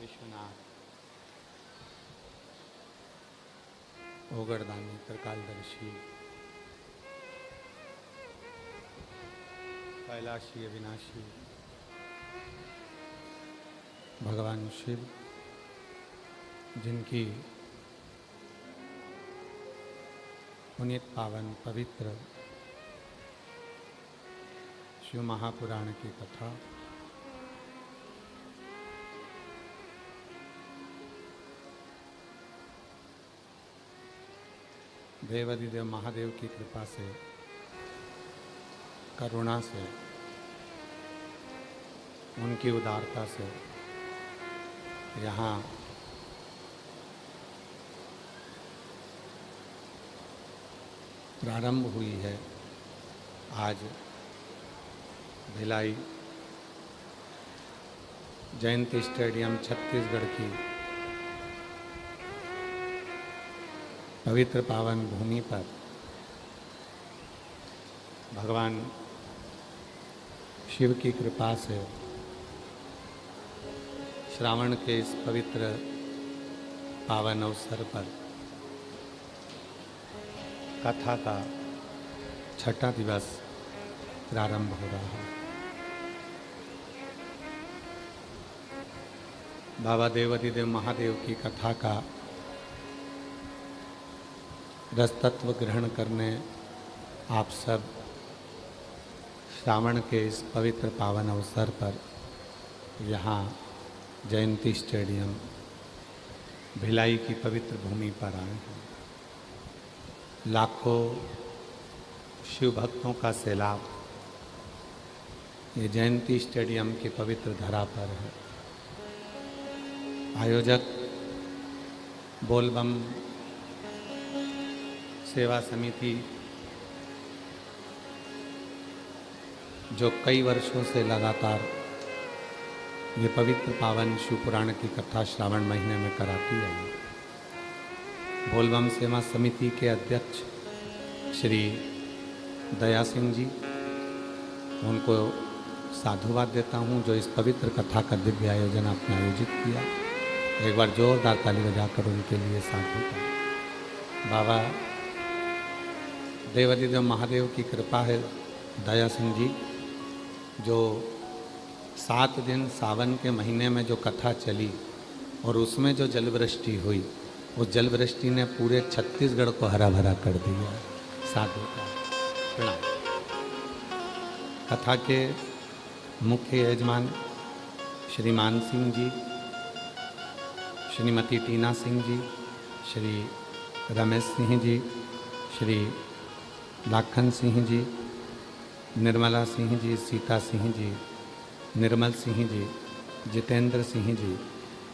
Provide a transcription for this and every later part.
विश्वनाथ ओगरदानी त्रिकालदर्शी कैलाशी अविनाशी भगवान शिव, जिनकी पुनीत पावन पवित्र शिव महापुराण की कथा देवाधिदेव महादेव की कृपा से, करुणा से, उनकी उदारता से यहाँ प्रारंभ हुई है आज भिलाई जयंती स्टेडियम छत्तीसगढ़ की पवित्र पावन भूमि पर भगवान शिव की कृपा से श्रावण के इस पवित्र पावन अवसर पर कथा का छठा दिवस प्रारंभ हो रहा है। बाबा देवाधिदेव महादेव की कथा का रसतत्व ग्रहण करने आप सब श्रावण के इस पवित्र पावन अवसर पर यहाँ जयंती स्टेडियम भिलाई की पवित्र भूमि पर आए हैं। लाखों शिव भक्तों का सैलाब ये जयंती स्टेडियम की पवित्र धरा पर है। आयोजक बोलबम सेवा समिति जो कई वर्षों से लगातार ये पवित्र पावन शिव पुराण की कथा श्रावण महीने में कराती है। बोलबम सेवा समिति के अध्यक्ष श्री दया सिंह जी, उनको साधुवाद देता हूँ जो इस पवित्र कथा का दिव्य आयोजन आपने आयोजित किया। एक बार जोरदार ताली बजाकर उनके लिए साधु का। बाबा देवाधिदेव महादेव की कृपा है, दया सिंह जी, जो 7 दिन सावन के महीने में जो कथा चली और उसमें जो जलवृष्टि हुई, उस जलवृष्टि ने पूरे छत्तीसगढ़ को हरा भरा कर दिया। साधु का प्रणाम। कथा के मुख्य यजमान श्रीमान सिंह जी, श्रीमती टीना सिंह जी, श्री रमेश सिंह जी, श्री लाखन सिंह जी, निर्मला सिंह जी, सीता सिंह जी, निर्मल सिंह जी, जितेंद्र सिंह जी,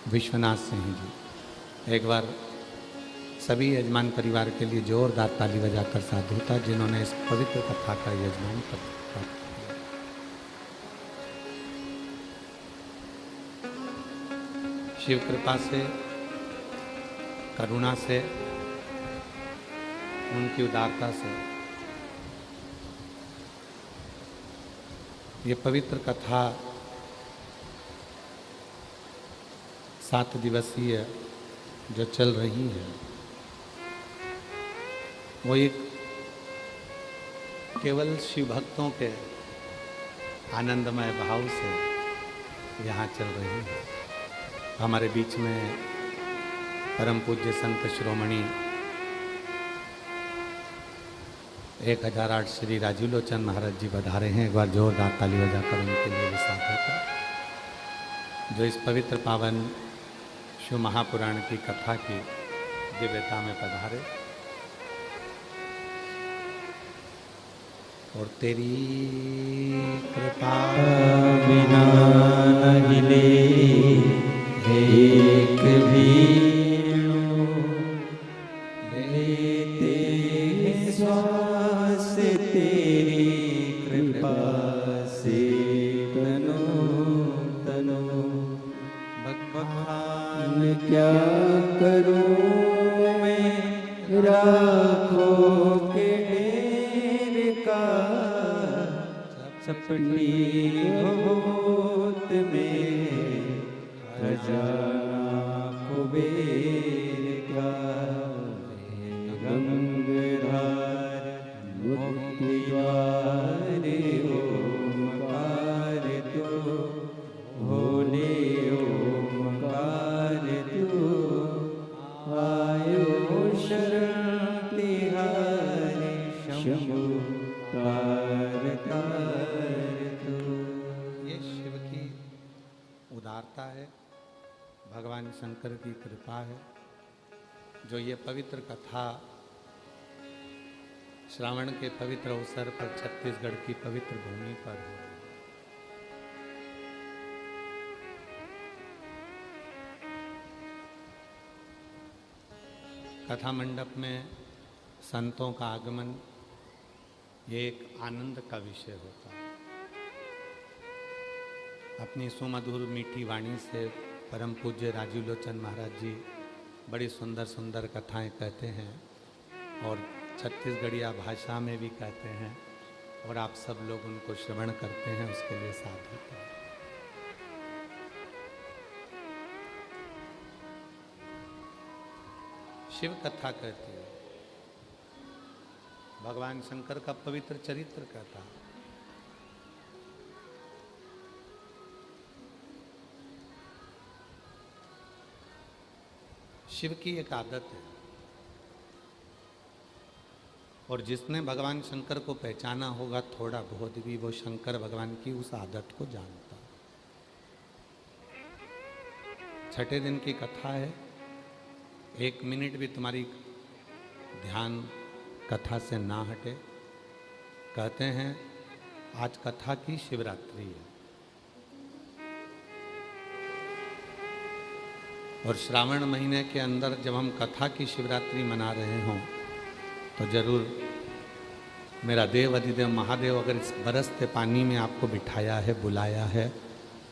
विश्वनाथ सिंह जी। एक बार सभी यजमान परिवार के लिए जोरदार ताली बजाकर साधुता, जिन्होंने इस पवित्र कथा का यजमान प्राप्त किया। शिव कृपा से, करुणा से, उनकी उदारता से ये पवित्र कथा 7 दिवसीय जो चल रही है, वो एक केवल शिव भक्तों के आनंदमय भाव से यहाँ चल रही है। हमारे बीच में परम पूज्य संत शिरोमणि 1008 श्री राजीव लोचन महाराज जी पधारे हैं। एक बार जोरदार ताली बजाकर उनके लिए भी साधु का, जो इस पवित्र पावन शिव महापुराण की कथा की दिव्यता में पधारे। और तेरी कृपा बिना न हिले एक भी लेते हैं श्वास तेरी कृपा से तनो तनो। भगवान क्या करूं मैं राखों के ढेर का, सपनी होत में खजाना कुबेर का, गंगाधार मुक्ति द्वार ओमकार तू, भोले ओमकार तू, आयो शरण तिहारी शंभु तार तार तू। ये शिव की उदारता है, भगवान शंकर की कृपा है, जो ये पवित्र कथा श्रावण के पवित्र अवसर पर छत्तीसगढ़ की पवित्र भूमि पर है। कथा मंडप में संतों का आगमन ये एक आनंद का विषय होता है। अपनी सुमधुर मीठी वाणी से परम पूज्य राजीव लोचन महाराज जी बड़ी सुंदर सुंदर कथाएं कहते हैं और छत्तीसगढ़िया भाषा में भी कहते हैं, और आप सब लोग उनको श्रवण करते हैं, उसके लिए साधु हैं। शिव कथा कहती है, भगवान शंकर का पवित्र चरित्र कहता। शिव की एक आदत है, और जिसने भगवान शंकर को पहचाना होगा थोड़ा बहुत भी, वो शंकर भगवान की उस आदत को जानता। छठे दिन की कथा है, 1 मिनट भी तुम्हारी ध्यान कथा से ना हटे। कहते हैं आज कथा की शिवरात्रि है, और श्रावण महीने के अंदर जब हम कथा की शिवरात्रि मना रहे हों तो जरूर मेरा देव अधिदेव महादेव अगर इस बरसते पानी में आपको बिठाया है, बुलाया है,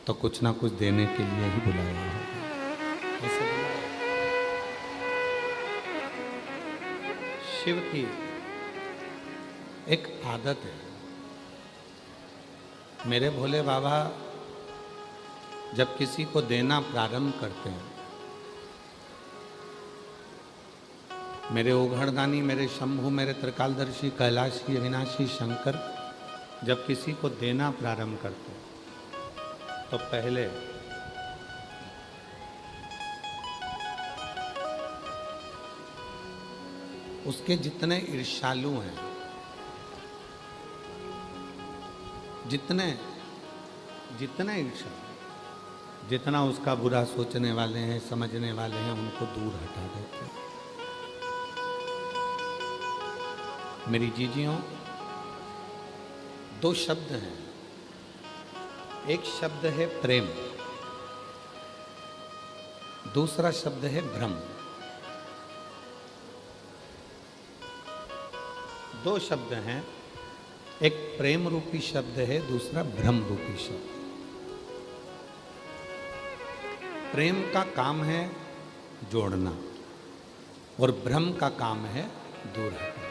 तो कुछ ना कुछ देने के लिए ही बुलाया है। ऐसे शिव की एक आदत है। मेरे भोले बाबा जब किसी को देना प्रारंभ करते हैं, मेरे ओघड़दानी, मेरे शंभु, मेरे त्रिकालदर्शी, कैलाशी, अविनाशी शंकर जब किसी को देना प्रारंभ करते हैं तो पहले उसके जितने ईर्ष्यालु हैं, जितने ईर्ष्या, जितना उसका बुरा सोचने वाले हैं, समझने वाले हैं, उनको दूर हटा देते हैं। मेरी जीजियों, 2 शब्द हैं। एक शब्द है प्रेम, दूसरा शब्द है भ्रम। 2 शब्द हैं, एक प्रेम रूपी शब्द है, दूसरा भ्रम रूपी शब्द। प्रेम का काम है जोड़ना और भ्रम का काम है दूर हटाना।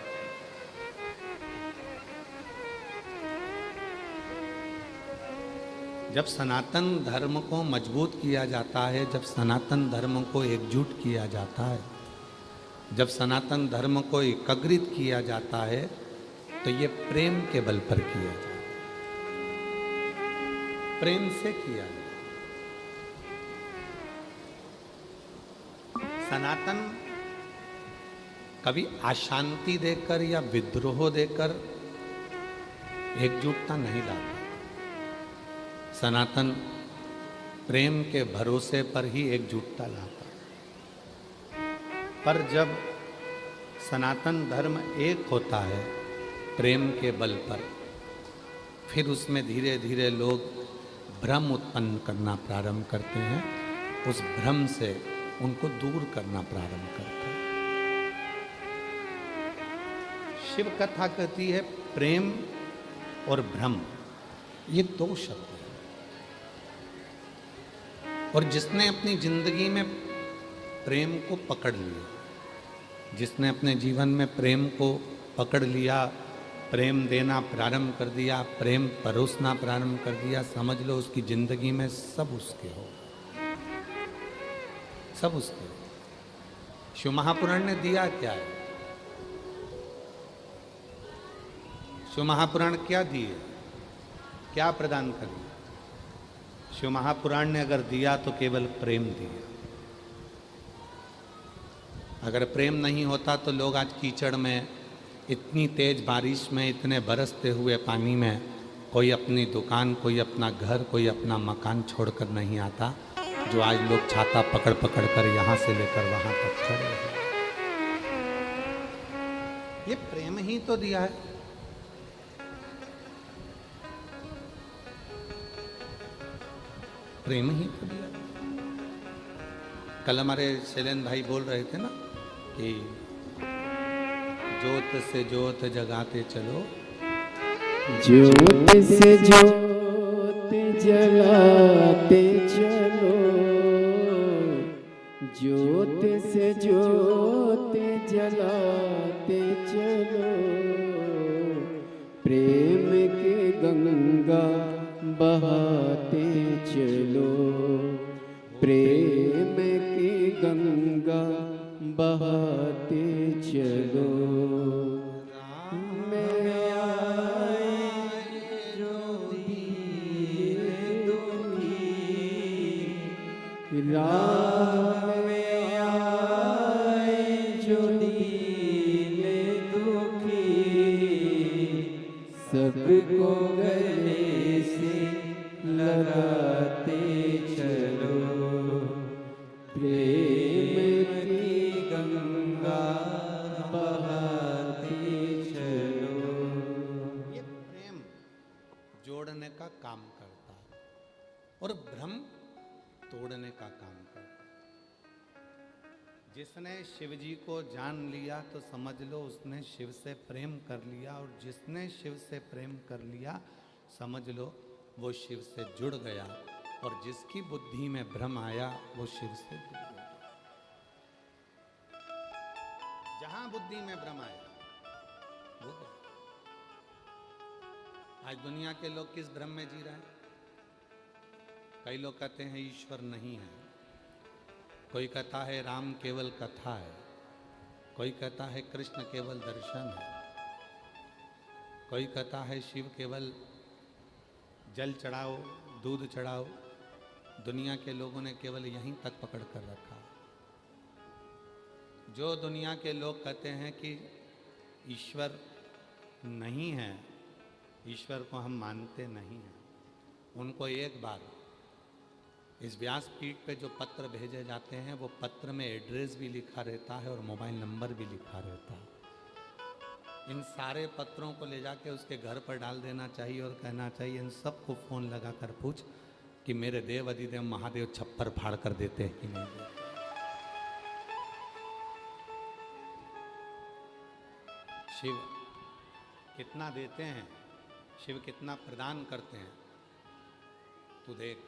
जब सनातन धर्म को मजबूत किया जाता है, जब सनातन धर्म को एकजुट किया जाता है, जब सनातन धर्म को एकाग्रित किया जाता है, तो ये प्रेम के बल पर किया जाता है, प्रेम से किया जाता है। सनातन कभी अशांति देकर या विद्रोह देकर एकजुटता नहीं लाता। सनातन प्रेम के भरोसे पर ही एकजुटता लाता। पर जब सनातन धर्म एक होता है प्रेम के बल पर, फिर उसमें धीरे धीरे लोग भ्रम उत्पन्न करना प्रारंभ करते हैं, उस भ्रम से उनको दूर करना प्रारंभ करते हैं। शिव कथा कहती है प्रेम और भ्रम ये 2 शब्द हैं, और जिसने अपनी जिंदगी में प्रेम को पकड़ लिया, जिसने अपने जीवन में प्रेम को पकड़ लिया, प्रेम देना प्रारंभ कर दिया, प्रेम परोसना प्रारंभ कर दिया, समझ लो उसकी जिंदगी में सब उसके हो। सब उसके। शिव महापुराण ने दिया क्या है? शिव महापुराण क्या दिए, क्या प्रदान कर दिया? शिव महापुराण ने अगर दिया तो केवल प्रेम दिया। अगर प्रेम नहीं होता तो लोग आज कीचड़ में, इतनी तेज बारिश में, इतने बरसते हुए पानी में, कोई अपनी दुकान, कोई अपना घर, कोई अपना मकान छोड़कर नहीं आता, जो आज लोग छाता पकड़ पकड़ कर यहाँ से लेकर वहाँ तक खड़े हैं। ये प्रेम ही तो दिया है। प्रेम ही तो दिया। कल हमारे शैलेंद्र भाई बोल रहे थे ना कि ज्योत से ज्योत जगाते चलो, ज्योत से ज्योत जलाते चलो, ज्योत से ज्योत जलाते चलो, प्रेम के गंगा बहाते चलो, प्रेम की गंगा बहाते चलो। राम आए जो दीन दुखी, सबको गले से लगाते चलो, प्रेम की गंगा बहाते चलो। ये प्रेम जोड़ने का काम करता है और भ्रम तोड़ने का काम करता है। जिसने शिव जी को जान लिया तो समझ लो उसने शिव से प्रेम कर लिया, और जिसने शिव से प्रेम कर लिया समझ लो वो शिव से जुड़ गया, और जिसकी बुद्धि में भ्रम आया वो शिव से जुड़ गया। जहां बुद्धि में भ्रम आया वो गया। आज दुनिया के लोग किस भ्रम में जी रहे हैं? कई लोग कहते हैं ईश्वर नहीं है, कोई कहता है राम केवल कथा है, कोई कहता है कृष्ण केवल दर्शन है, कोई कहता है शिव केवल जल चढ़ाओ, दूध चढ़ाओ। दुनिया के लोगों ने केवल यहीं तक पकड़ कर रखा। जो दुनिया के लोग कहते हैं कि ईश्वर नहीं है, ईश्वर को हम मानते नहीं हैं, उनको एक बार इस व्यासपीठ पे जो पत्र भेजे जाते हैं वो पत्र में एड्रेस भी लिखा रहता है और मोबाइल नंबर भी लिखा रहता है। इन सारे पत्रों को ले जाके उसके घर पर डाल देना चाहिए और कहना चाहिए इन सबको फ़ोन लगा कर पूछ कि मेरे देव अधिदेव महादेव छप्पर फाड़ कर देते हैं कि नहीं देते। शिव कितना देते हैं, शिव कितना प्रदान करते हैं, तू देख।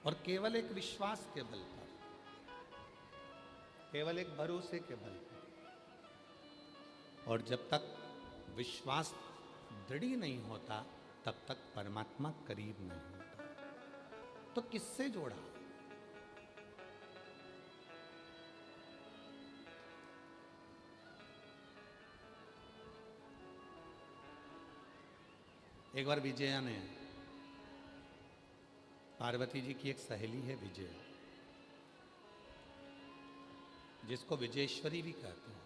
और केवल एक विश्वास के बल पर, केवल एक भरोसे के बल पर, और जब तक विश्वास दृढ़ नहीं होता तब तक परमात्मा करीब नहीं होता। तो किससे जोड़ा? एक बार विजया ने, पार्वती जी की एक सहेली है विजया, जिसको विजयेश्वरी भी कहते हैं।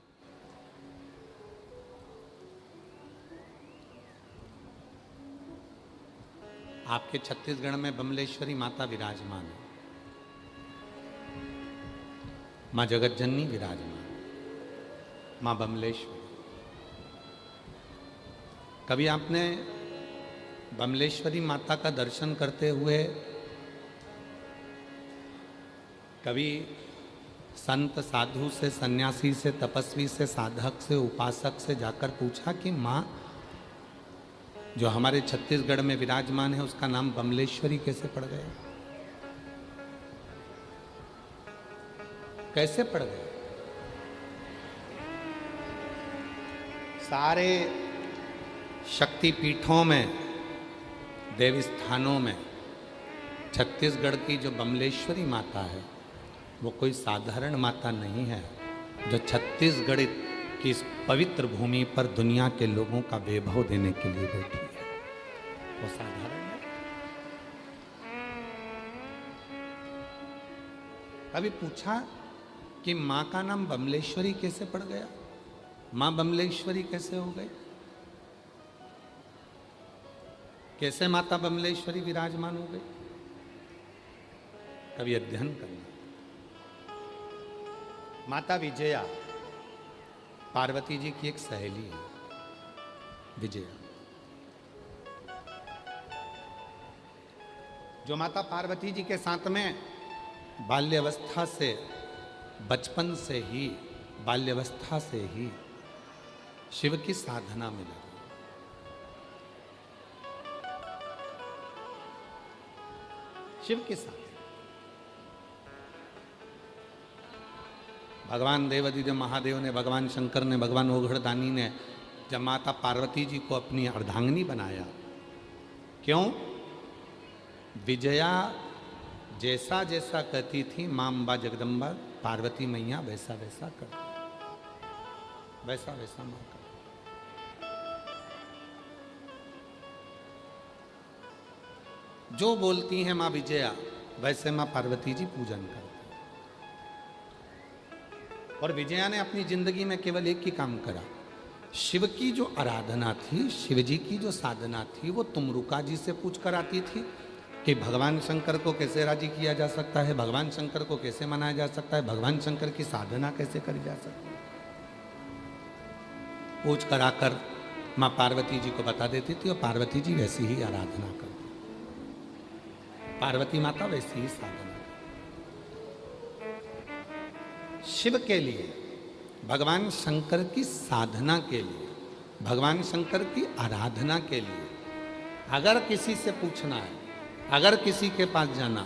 आपके छत्तीसगढ़ में बमलेश्वरी माता विराजमान है, माँ जगतजननी विराजमान, माँ बमलेश्वरी। कभी आपने बमलेश्वरी माता का दर्शन करते हुए कभी संत साधु से, सन्यासी से, तपस्वी से, साधक से, उपासक से जाकर पूछा कि माँ जो हमारे छत्तीसगढ़ में विराजमान है उसका नाम बमलेश्वरी कैसे पड़ गया? कैसे पड़ गया? सारे शक्ति पीठों में देव स्थानों में छत्तीसगढ़ की जो बमलेश्वरी माता है वो कोई साधारण माता नहीं है, जो छत्तीसगढ़ की इस पवित्र भूमि पर दुनिया के लोगों का वैभव देने के लिए बैठी है। वो साधारण है। कभी पूछा कि माँ का नाम बमलेश्वरी कैसे पड़ गया, माँ बमलेश्वरी कैसे हो गई, कैसे माता बमलेश्वरी विराजमान हो गई? कभी अध्ययन करना। माता विजया पार्वती जी की एक सहेली है। विजया जो माता पार्वती जी के साथ में बाल्यावस्था से, बचपन से ही, बाल्यावस्था से ही शिव की साधना में लगी। शिव के साथ भगवान देवादिदेव महादेव ने, भगवान शंकर ने, भगवान ओघड़दानी ने जब माता पार्वती जी को अपनी अर्धांगिनी बनाया, क्यों? विजया जैसा जैसा कहती थी मां अम्बा जगदम्बा पार्वती मैया वैसा वैसा कर, वैसा वैसा मां कर। जो बोलती हैं मां विजया वैसे मां पार्वती जी पूजन करती। और विजया ने अपनी जिंदगी में केवल एक ही काम करा, शिव की जो आराधना थी, शिव जी की जो साधना थी, वो तुमरुका जी से पूछ कर आती थी कि भगवान शंकर को कैसे राजी किया जा सकता है, भगवान शंकर को कैसे मनाया जा सकता है, भगवान शंकर की साधना कैसे करी जा सकती है। पूछ कर आकर माँ पार्वती जी को बता देती थी और पार्वती जी वैसी ही आराधना करती, पार्वती माता वैसी ही साधना। शिव के लिए, भगवान शंकर की साधना के लिए, भगवान शंकर की आराधना के लिए अगर किसी से पूछना है, अगर किसी के पास जाना,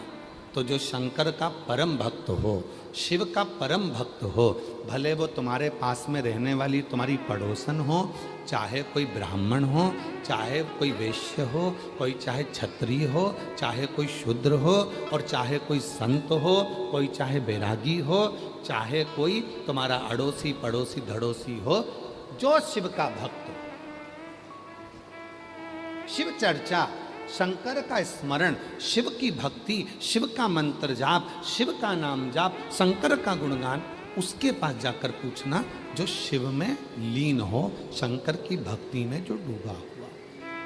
तो जो शंकर का परम भक्त हो, शिव का परम भक्त हो, भले वो तुम्हारे पास में रहने वाली तुम्हारी पड़ोसन हो, चाहे कोई ब्राह्मण हो, चाहे कोई वैश्य हो, कोई चाहे क्षत्रिय हो, चाहे कोई शूद्र हो, और चाहे कोई संत हो, कोई चाहे बैरागी हो, चाहे कोई तुम्हारा अड़ोसी पड़ोसी धड़ोसी हो, जो शिव का भक्त हो, शिव चर्चा, शंकर का स्मरण, शिव की भक्ति, शिव का मंत्र जाप, शिव का नाम जाप, शंकर का गुणगान, उसके पास जाकर पूछना जो शिव में लीन हो, शंकर की भक्ति में जो डूबा हुआ,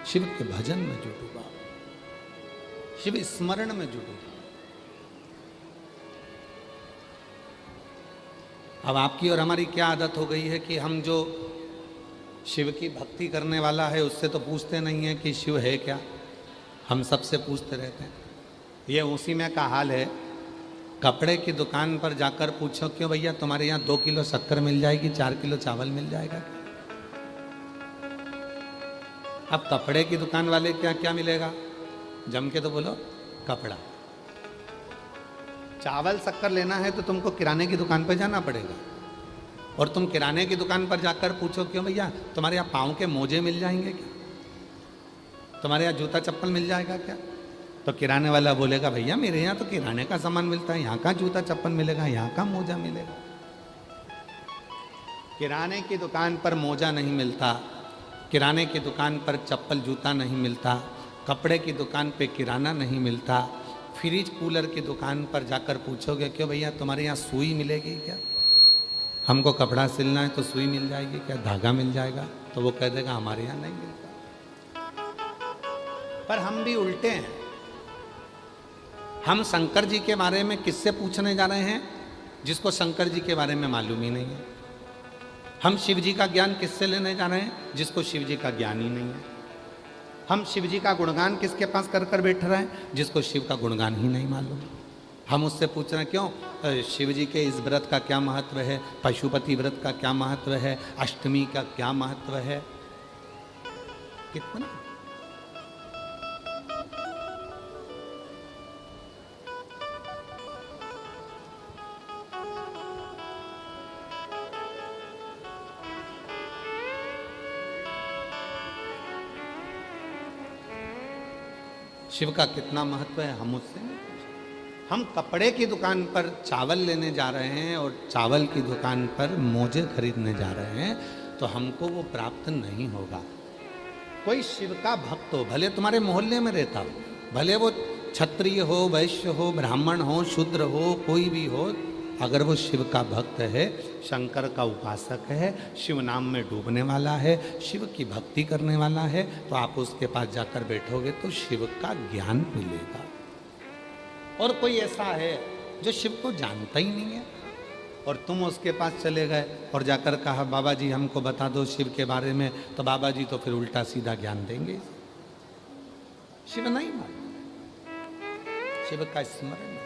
शिव के भजन में जो डूबा, शिव स्मरण में जो डूबा। अब आपकी और हमारी क्या आदत हो गई है कि हम जो शिव की भक्ति करने वाला है उससे तो पूछते नहीं है कि शिव है क्या, हम सबसे पूछते रहते हैं। ये उसी में का हाल है, कपड़े की दुकान पर जाकर पूछो क्यों भैया तुम्हारे यहाँ 2 किलो शक्कर मिल जाएगी, 4 किलो चावल मिल जाएगा। अब कपड़े की दुकान वाले क्या क्या मिलेगा, जम के तो बोलो कपड़ा। चावल शक्कर लेना है तो तुमको किराने की दुकान पर जाना पड़ेगा, और तुम किराने की दुकान पर जाकर पूछो क्यों भैया तुम्हारे यहाँ पाँव के मोजे मिल जाएंगे क्या, तुम्हारे यहाँ जूता चप्पल मिल जाएगा क्या, तो किराने वाला बोलेगा भैया मेरे यहाँ तो किराने का सामान मिलता है, यहाँ का जूता चप्पल मिलेगा, यहाँ का मोजा मिलेगा। किराने की दुकान पर मोजा नहीं मिलता, किराने की दुकान पर चप्पल जूता नहीं मिलता, कपड़े की दुकान पे किराना नहीं मिलता, फ्रिज कूलर की दुकान पर जाकर पूछोगे क्यों भैया तुम्हारे यहाँ सुई मिलेगी क्या, हमको कपड़ा सिलना है तो सुई मिल जाएगी क्या, धागा मिल जाएगा, तो वो कह देगा हमारे यहाँ नहीं मिलता। पर हम भी उल्टे हैं, हम शंकर जी के बारे में किससे पूछने जा रहे हैं जिसको शंकर जी के बारे में मालूम ही नहीं है। हम शिव जी का ज्ञान किससे लेने जा रहे हैं जिसको शिव जी का ज्ञान ही नहीं है। हम शिव जी का गुणगान किसके पास कर कर बैठ रहे हैं जिसको शिव का गुणगान ही नहीं मालूम। हम उससे पूछ रहे हैं क्यों शिव जी के इस व्रत का क्या महत्व है, पशुपति व्रत का क्या महत्व है, अष्टमी का क्या महत्व है, कितना। शिव का कितना महत्व है हम उससे नहीं पूछे। हम कपड़े की दुकान पर चावल लेने जा रहे हैं और चावल की दुकान पर मोजे खरीदने जा रहे हैं, तो हमको वो प्राप्त नहीं होगा। कोई शिव का भक्त हो, भले तुम्हारे मोहल्ले में रहता हो, भले वो क्षत्रिय हो, वैश्य हो, ब्राह्मण हो, शूद्र हो, कोई भी हो, अगर वो शिव का भक्त है, शंकर का उपासक है, शिव नाम में डूबने वाला है, शिव की भक्ति करने वाला है, तो आप उसके पास जाकर बैठोगे तो शिव का ज्ञान मिलेगा। और कोई ऐसा है जो शिव को जानता ही नहीं है और तुम उसके पास चले गए और जाकर कहा बाबा जी हमको बता दो शिव के बारे में, तो बाबा जी तो फिर उल्टा सीधा ज्ञान देंगे। शिव नहीं मालूम, शिव का स्मरण है।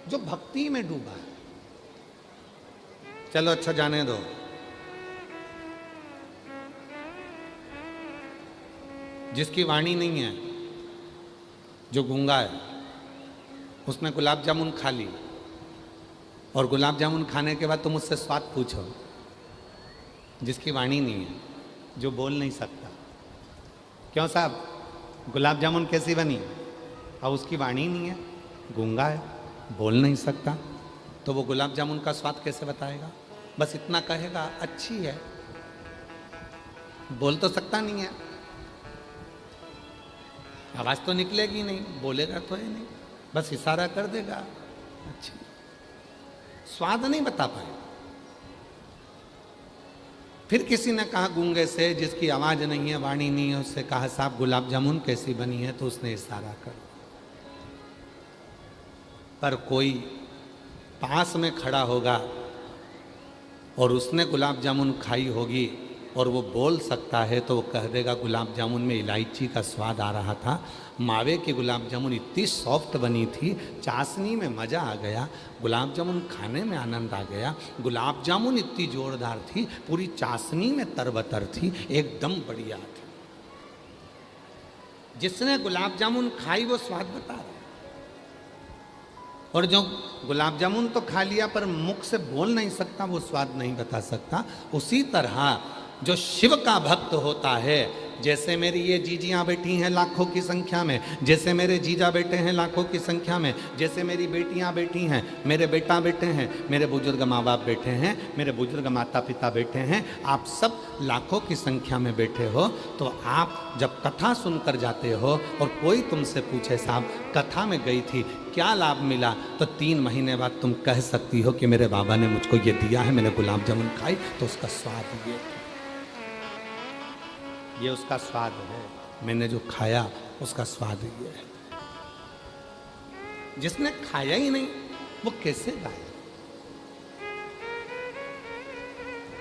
जो भक्ति में डूबा है, चलो अच्छा जाने दो, जिसकी वाणी नहीं है, जो गूंगा है, उसने गुलाब जामुन खा ली और गुलाब जामुन खाने के बाद तुम उससे स्वाद पूछो, जिसकी वाणी नहीं है, जो बोल नहीं सकता, क्यों साहब गुलाब जामुन कैसी बनी, और उसकी वाणी नहीं है, गूंगा है, बोल नहीं सकता, तो वो गुलाब जामुन का स्वाद कैसे बताएगा? बस इतना कहेगा अच्छी है, बोल तो सकता नहीं है, आवाज तो निकलेगी नहीं, बोलेगा तो है नहीं, बस इशारा कर देगा अच्छी, स्वाद नहीं बता पाए। फिर किसी ने कहा गूंगे से, जिसकी आवाज नहीं है, वाणी नहीं है, उससे कहा साहब गुलाब जामुन कैसी बनी है, तो उसने इशारा कर। पर कोई पास में खड़ा होगा और उसने गुलाब जामुन खाई होगी और वो बोल सकता है, तो वो कह देगा गुलाब जामुन में इलायची का स्वाद आ रहा था, मावे की गुलाब जामुन इतनी सॉफ्ट बनी थी, चाशनी में मज़ा आ गया, गुलाब जामुन खाने में आनंद आ गया, गुलाब जामुन इतनी जोरदार थी, पूरी चाशनी में तरबतर थी, एकदम बढ़िया थी। जिसने गुलाब जामुन खाई वो स्वाद बता रहा है, और जो गुलाब जामुन तो खा लिया पर मुख से बोल नहीं सकता, वो स्वाद नहीं बता सकता। उसी तरह जो शिव का भक्त होता है, जैसे मेरी ये जीजियाँ बैठी हैं लाखों की संख्या में, जैसे मेरे जीजा बैठे हैं लाखों की संख्या में, जैसे मेरी बेटियाँ बैठी हैं, मेरे बेटा बैठे हैं, मेरे बुजुर्ग माँ बाप बैठे हैं, मेरे बुजुर्ग माता पिता बैठे हैं, आप सब लाखों की संख्या में बैठे हो, तो आप जब कथा सुनकर जाते हो और कोई तुमसे पूछे साहब कथा में गई थी क्या लाभ मिला, तो 3 महीने बाद तुम कह सकती हो कि मेरे बाबा ने मुझको ये दिया है, मैंने गुलाब जामुन खाई तो उसका स्वाद ये उसका स्वाद है, मैंने जो खाया उसका स्वाद ये है। जिसने खाया ही नहीं वो कैसे गाया,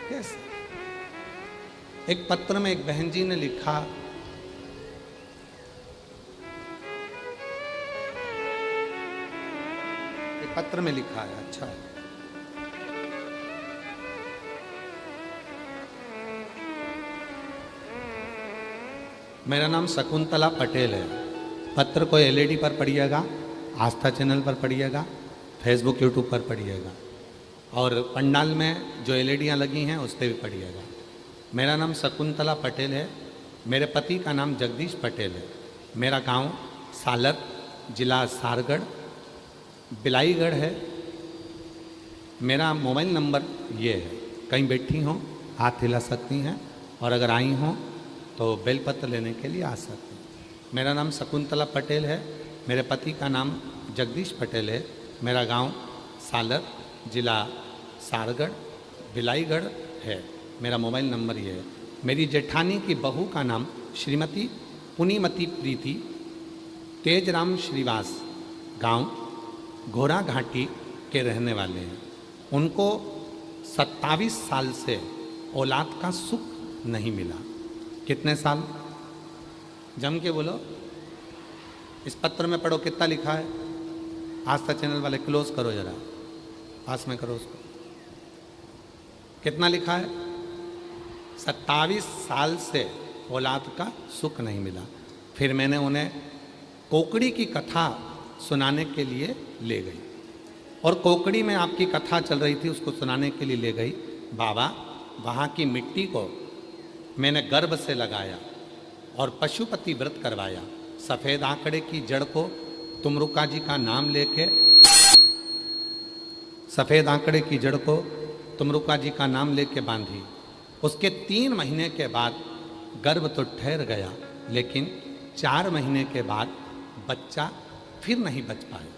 कैसे? एक पत्र में एक बहन जी ने लिखा, एक पत्र में लिखा है, अच्छा है, मेरा नाम शकुंतला पटेल है। पत्र को एलईडी पर पढ़िएगा, आस्था चैनल पर पढ़िएगा, फेसबुक यूट्यूब पर पढ़िएगा, और पंडाल में जो एलईडियाँ लगी हैं उस पर भी पढ़िएगा। मेरा नाम शकुंतला पटेल है, मेरे पति का नाम जगदीश पटेल है, मेरा गांव सालर, जिला सारगढ़, बिलाईगढ़ है, मेरा मोबाइल नंबर ये है, कहीं बैठी हों हाथ हिला सकती हैं, और अगर आई हों तो बेलपत्र लेने के लिए आ सकते हैं। मेरा नाम शकुंतला पटेल है, मेरे पति का नाम जगदीश पटेल है, मेरा गांव सालर, जिला सारगढ़, बिलाईगढ़ है, मेरा मोबाइल नंबर ये है। मेरी जेठानी की बहू का नाम श्रीमती पुनीमती प्रीति तेजराम श्रीवास, गांव घोड़ा घाटी के रहने वाले हैं। उनको 27 साल से औलाद का सुख नहीं मिला। कितने साल? जम के बोलो, इस पत्र में पढ़ो कितना लिखा है। आस्था चैनल वाले क्लोज करो जरा, पास में करो उसको। कितना लिखा है? 27 साल से औलाद का सुख नहीं मिला। फिर मैंने उन्हें कोकड़ी की कथा सुनाने के लिए ले गई, और कोकड़ी में आपकी कथा चल रही थी, उसको सुनाने के लिए ले गई। बाबा वहाँ की मिट्टी को मैंने गर्भ से लगाया और पशुपति व्रत करवाया। सफ़ेद आंकड़े की जड़ को तुमरुका जी का नाम लेके, सफ़ेद आंकड़े की जड़ को तुमरुका जी का नाम लेके बांधी। उसके 3 महीने के बाद गर्भ तो ठहर गया, लेकिन 4 महीने के बाद बच्चा फिर नहीं बच पाया।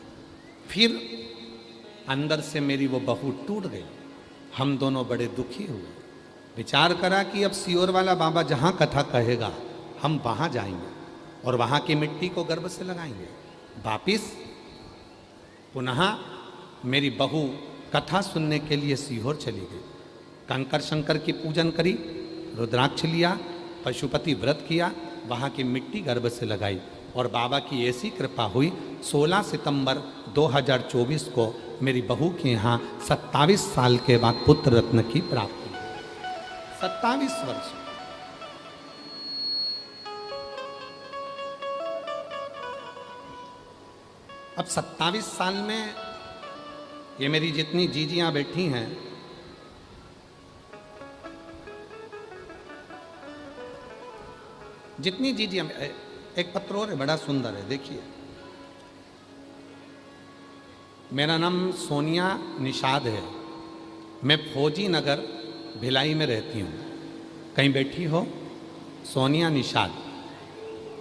फिर अंदर से मेरी वो बहू टूट गई। हम दोनों बड़े दुखी हुए। विचार करा कि अब सियोर वाला बाबा जहाँ कथा कहेगा हम वहाँ जाएंगे और वहाँ की मिट्टी को गर्भ से लगाएंगे। वापिस पुनः मेरी बहू कथा सुनने के लिए सीहोर चली गई। कंकर शंकर की पूजन करी, रुद्राक्ष लिया, पशुपति व्रत किया, वहाँ की मिट्टी गर्भ से लगाई और बाबा की ऐसी कृपा हुई 16 सितंबर 2024 को मेरी बहू के यहाँ 27 साल के बाद पुत्र रत्न की प्राप्ति। 27 वर्ष। अब 27 साल में ये मेरी जितनी जीजियां बैठी हैं, जितनी जीजियां, एक पत्र और है बड़ा सुंदर है, देखिए। मेरा नाम सोनिया निषाद है। मैं फौजी नगर भिलाई में रहती हूँ। कहीं बैठी हो? सोनिया निषाद।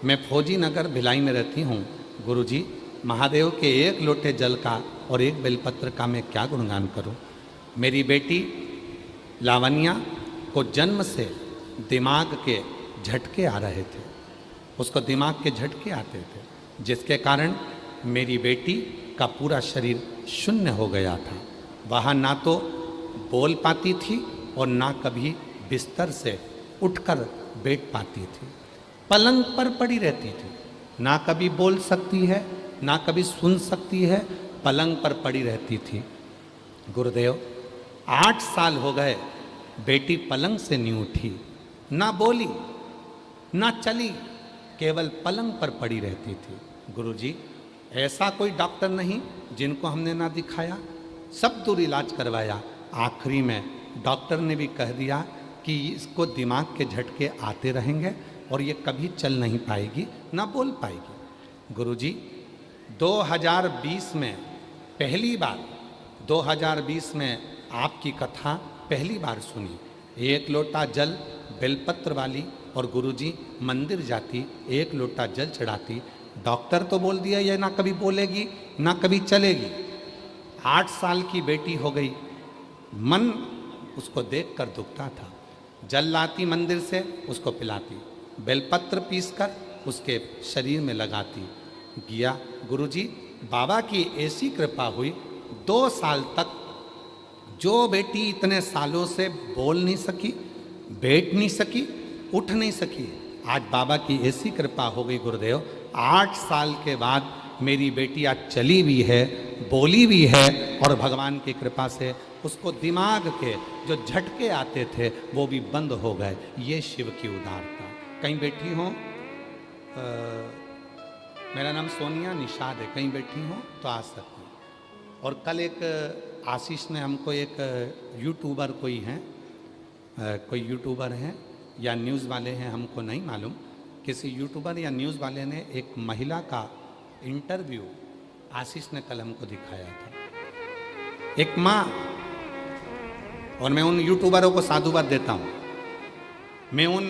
मैं फौजी नगर भिलाई में रहती हूँ। गुरुजी, महादेव के 1 लोटे जल का और 1 बेलपत्र का मैं क्या गुणगान करूं। मेरी बेटी लावण्या को जन्म से दिमाग के झटके आ रहे थे। उसको दिमाग के झटके आते थे, जिसके कारण मेरी बेटी का पूरा शरीर शून्य हो गया था। वह ना तो बोल पाती थी और ना कभी बिस्तर से उठकर बैठ पाती थी। पलंग पर पड़ी रहती थी। ना कभी बोल सकती है, ना कभी सुन सकती है, पलंग पर पड़ी रहती थी। गुरुदेव, 8 साल हो गए, बेटी पलंग से नहीं उठी, ना बोली, ना चली, केवल पलंग पर पड़ी रहती थी। गुरुजी, ऐसा कोई डॉक्टर नहीं जिनको हमने ना दिखाया, सब दूर इलाज करवाया। आखिरी में डॉक्टर ने भी कह दिया कि इसको दिमाग के झटके आते रहेंगे और ये कभी चल नहीं पाएगी, ना बोल पाएगी। गुरुजी, 2020 में पहली बार 2020 में आपकी कथा पहली बार सुनी। 1 लोटा जल बेलपत्र वाली और गुरुजी मंदिर जाती, 1 लोटा जल चढ़ाती। डॉक्टर तो बोल दिया ये ना कभी बोलेगी, ना कभी चलेगी। 8 साल की बेटी हो गई। मन उसको देखकर दुखता था। जल लाती मंदिर से, उसको पिलाती, बेलपत्र पीसकर उसके शरीर में लगाती। गया गुरुजी, बाबा की ऐसी कृपा हुई, 2 साल तक जो बेटी इतने सालों से बोल नहीं सकी, बैठ नहीं सकी, उठ नहीं सकी, आज बाबा की ऐसी कृपा हो गई। गुरुदेव, 8 साल के बाद मेरी बेटी आज चली भी है, बोली भी है और भगवान की कृपा से उसको दिमाग के जो झटके आते थे वो भी बंद हो गए। ये शिव की उदारता। कहीं बैठी हो, मेरा नाम सोनिया निषाद है, कहीं बैठी हो तो आ सकते हैं। और कल एक आशीष ने हमको, एक यूट्यूबर कोई हैं, कोई यूट्यूबर हैं या न्यूज़ वाले हैं, हमको नहीं मालूम, किसी यूट्यूबर या न्यूज़ वाले ने एक महिला का इंटरव्यू आशीष ने कल हमको दिखाया था। एक माँ, और मैं उन यूट्यूबरों को साधुवाद देता हूँ, मैं उन